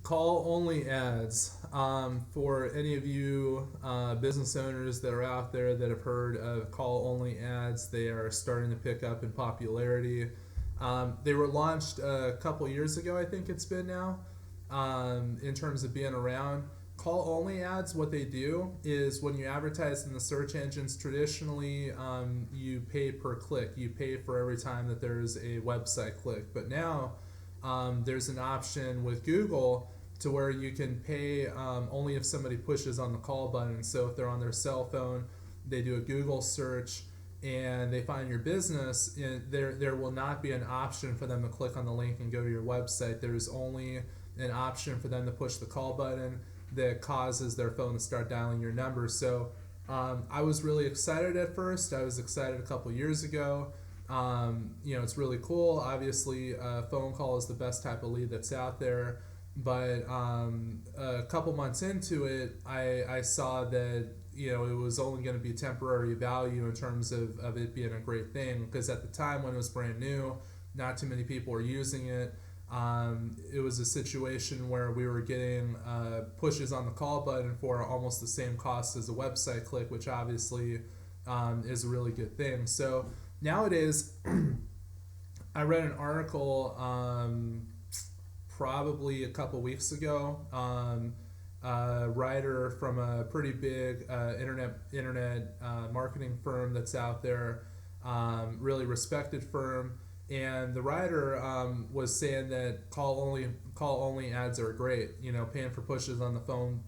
Call only ads. For any of you business owners that are out there that have heard of call only ads, they are starting to pick up in popularity. They were launched a couple years ago, I think it's been now, in terms of being around. Call only ads, what they do is when you advertise in the search engines, traditionally you pay per click. You pay for every time that there's a website click. But now there's an option with Google to where you can pay only if somebody pushes on the call button. So if they're on their cell phone, they do a Google search and they find your business, and there will not be an option for them to click on the link and go to your website. There's only an option for them to push the call button that causes their phone to start dialing your number. So I was really excited at first. I was excited a couple years ago. It's really cool. Obviously, phone call is the best type of lead that's out there. But a couple months into it, I saw that it was only going to be temporary value in terms of it being a great thing. Because at the time when it was brand new, not too many people were using it. It was a situation where we were getting pushes on the call button for almost the same cost as a website click, which obviously is a really good thing. So nowadays, I read an article probably a couple weeks ago. A writer from a pretty big internet marketing firm that's out there, really respected firm, and the writer was saying that call only ads are great. Paying for pushes on the phone,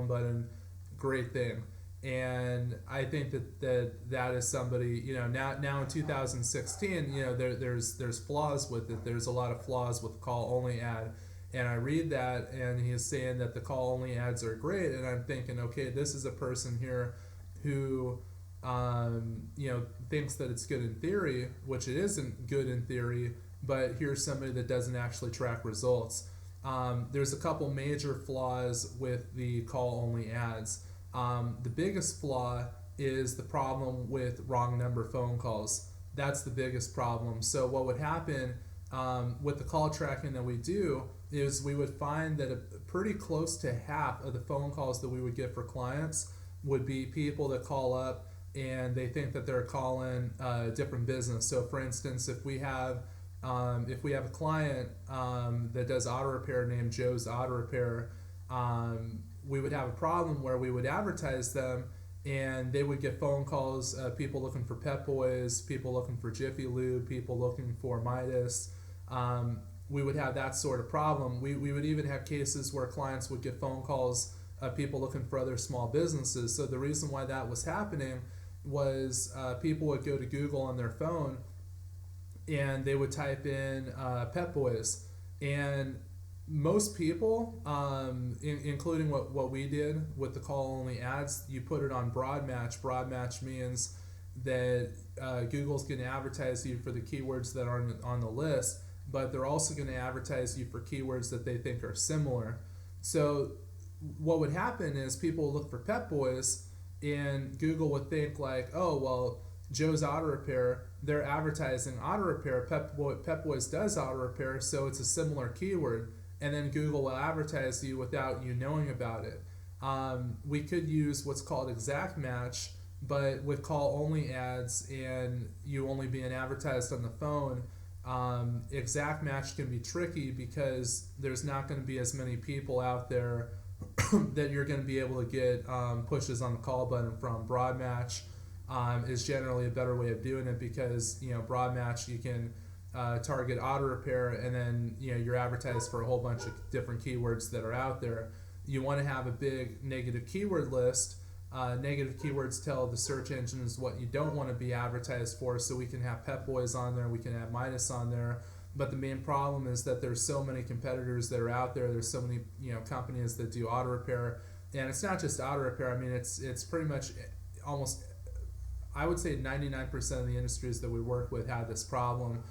button, great thing. And I think that is somebody, now in 2016, there's flaws with it. There's a lot of flaws with call only ad. And I read that, and he is saying that the call only ads are great, and I'm thinking, okay, this is a person here who thinks that it's good in theory, which it isn't good in theory, but here's somebody that doesn't actually track results. There's a couple major flaws with the call only ads. The biggest flaw is the problem with wrong number phone calls. That's the biggest problem. So what would happen with the call tracking that we do is we would find that pretty close to half of the phone calls that we would get for clients would be people that call up and they think that they're calling a different business. So for instance, if we have a client that does auto repair named Joe's Auto Repair, we would have a problem where we would advertise them and they would get phone calls, people looking for Pep Boys, people looking for Jiffy Lube, people looking for Midas. We would have that sort of problem. We would even have cases where clients would get phone calls of people looking for other small businesses. So the reason why that was happening was people would go to Google on their phone and they would type in Pep Boys. And most people, including what we did with the call only ads, you put it on broad match. Broad match means that Google's going to advertise you for the keywords that are on the list, but they're also going to advertise you for keywords that they think are similar. So what would happen is people would look for Pep Boys and Google would think like, oh, well, Joe's Auto Repair, they're advertising auto repair. Pep Boys does auto repair, so it's a similar keyword. And then Google will advertise you without you knowing about it. We could use what's called exact match, but with call only ads and you only being advertised on the phone, exact match can be tricky because there's not going to be as many people out there that you're going to be able to get pushes on the call button from. Broad match is generally a better way of doing it because broad match you can target auto repair and then you're advertised for a whole bunch of different keywords that are out there. You want to have a big negative keyword list. Negative keywords tell the search engines what you don't want to be advertised for, so we can have Pep Boys on there, we can have Midas on there. But the main problem is that there's so many competitors that are out there. There's so many companies that do auto repair, and it's not just auto repair. I mean, it's pretty much almost, I would say 99% of the industries that we work with have this problem.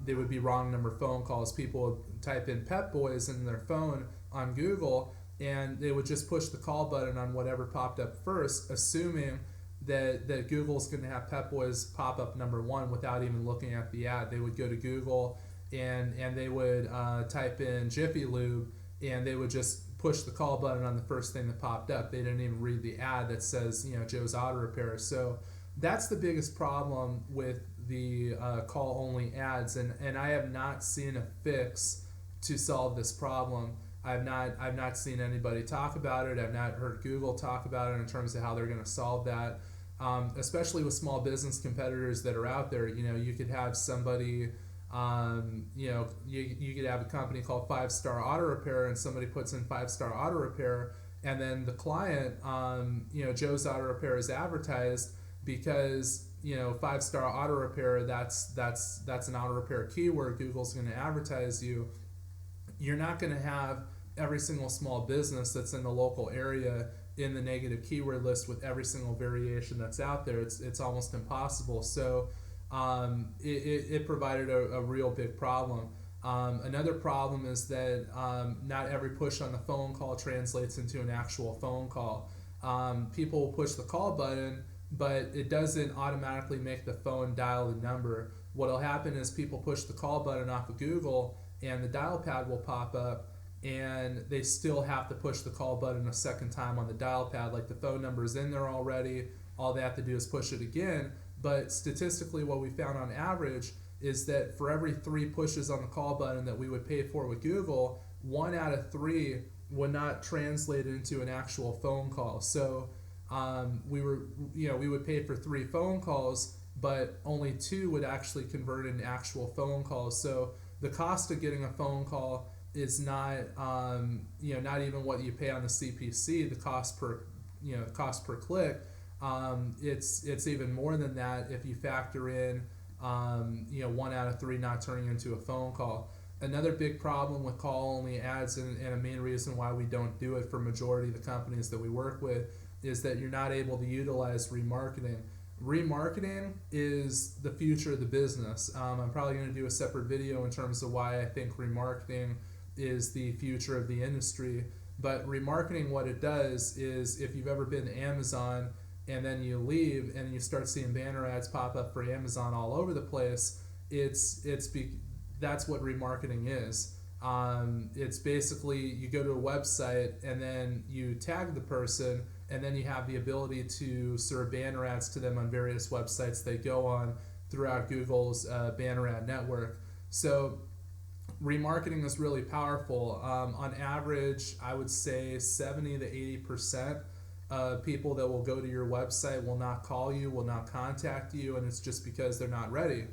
They would be wrong number phone calls. People would type in Pep Boys in their phone on Google, and they would just push the call button on whatever popped up first, assuming that Google's going to have Pep Boys pop up number one without even looking at the ad. They would go to Google and they would type in Jiffy Lube, and they would just push the call button on the first thing that popped up. They didn't even read the ad that says, Joe's Auto Repair. So that's the biggest problem with the call only ads, and I have not seen a fix to solve this problem. I've not seen anybody talk about it. I've not heard Google talk about it in terms of how they're going to solve that. Especially with small business competitors that are out there. You could have somebody, you could have a company called 5-Star Auto Repair, and somebody puts in 5-Star Auto Repair, and then the client, Joe's Auto Repair is advertised because 5-Star Auto Repair, that's an auto repair keyword. Google's going to advertise you. You're not going to have every single small business that's in the local area in the negative keyword list with every single variation that's out there. It's almost impossible. So it provided a real big problem. Another problem is that not every push on the phone call translates into an actual phone call. People will push the call button, but it doesn't automatically make the phone dial the number. What'll happen is people push the call button off of Google, and the dial pad will pop up, and they still have to push the call button a second time on the dial pad. Like, the phone number is in there already. All they have to do is push it again. But statistically, what we found on average is that for every 3 pushes on the call button that we would pay for with Google, 1 out of 3 would not translate into an actual phone call. So we would pay for 3 phone calls, but only 2 would actually convert into actual phone calls. So the cost of getting a phone call is not not even what you pay on the CPC. The cost per click, it's even more than that if you factor in 1 out of 3 not turning into a phone call. Another big problem with call only ads, and a main reason why we don't do it for majority of the companies that we work with, is that you're not able to utilize remarketing. Remarketing is the future of the business. I'm probably going to do a separate video in terms of why I think remarketing is the future of the industry. But remarketing, what it does is, if you've ever been to Amazon and then you leave and you start seeing banner ads pop up for Amazon all over the place, that's what remarketing is. It's basically, you go to a website and then you tag the person, and then you have the ability to serve banner ads to them on various websites they go on throughout Google's banner ad network. So remarketing is really powerful. On average, I would say 70 to 80% of people that will go to your website will not call you, will not contact you, and it's just because they're not ready.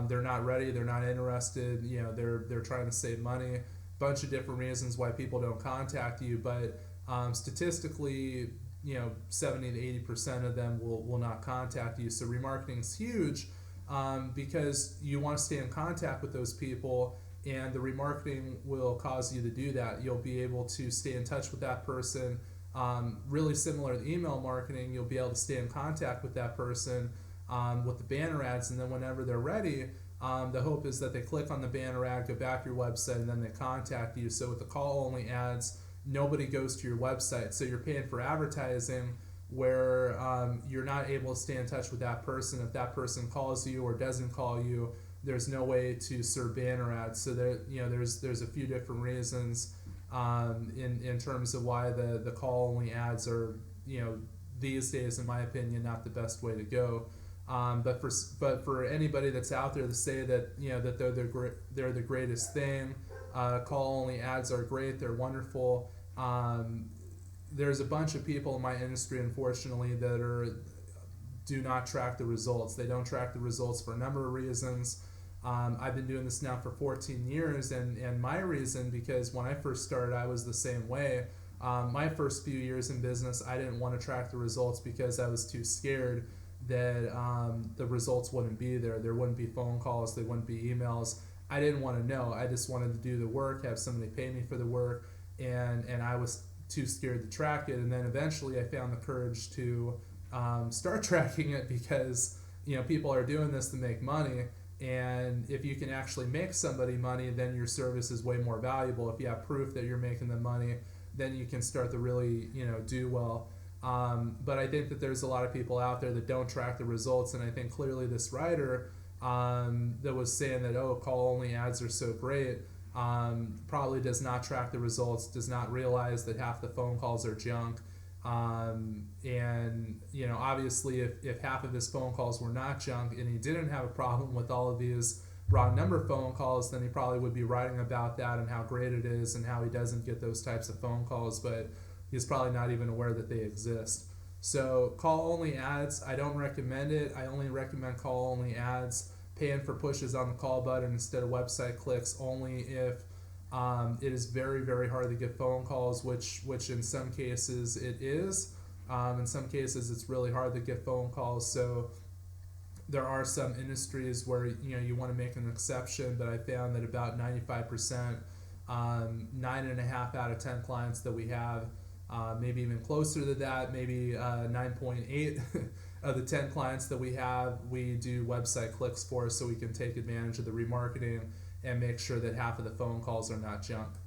They're not ready, they're not interested, they're trying to save money. Bunch of different reasons why people don't contact you, but statistically, 70 to 80% of them will not contact you. So remarketing is huge because you want to stay in contact with those people, and the remarketing will cause you to do that. You'll be able to stay in touch with that person. Really similar to email marketing, you'll be able to stay in contact with that person with the banner ads, and then whenever they're ready, the hope is that they click on the banner ad, go back to your website, and then they contact you. So with the call only ads, nobody goes to your website, so you're paying for advertising where you're not able to stay in touch with that person. If that person calls you or doesn't call you, there's no way to serve banner ads. So there's a few different reasons in terms of why the call only ads are these days, in my opinion, not the best way to go. But for anybody that's out there to say that that they're the greatest thing, call only ads are great, they're wonderful. There's a bunch of people in my industry, unfortunately, that do not track the results. They don't track the results for a number of reasons. I've been doing this now for 14 years, and my reason, because when I first started, I was the same way. My first few years in business, I didn't want to track the results because I was too scared that the results wouldn't be there. There wouldn't be phone calls, there wouldn't be emails. I didn't want to know. I just wanted to do the work, have somebody pay me for the work, and I was too scared to track it. And then eventually I found the courage to start tracking it, because people are doing this to make money, and if you can actually make somebody money, then your service is way more valuable. If you have proof that you're making them money, then you can start to really do well. But I think that there's a lot of people out there that don't track the results, and I think clearly this writer that was saying that, oh, call only ads are so great, probably does not track the results, does not realize that half the phone calls are junk. And obviously, if half of his phone calls were not junk and he didn't have a problem with all of these wrong number phone calls, then he probably would be writing about that and how great it is and how he doesn't get those types of phone calls, but he's probably not even aware that they exist. So call only ads, I don't recommend it. I only recommend call only ads, paying for pushes on the call button instead of website clicks only if it is very, very hard to get phone calls, which in some cases it is. In some cases it's really hard to get phone calls. So there are some industries where you want to make an exception, but I found that about 95%, 9.5 out of 10 clients that we have, maybe even closer to that, maybe 9.8 of the 10 clients that we have, we do website clicks for, so we can take advantage of the remarketing and make sure that half of the phone calls are not junk.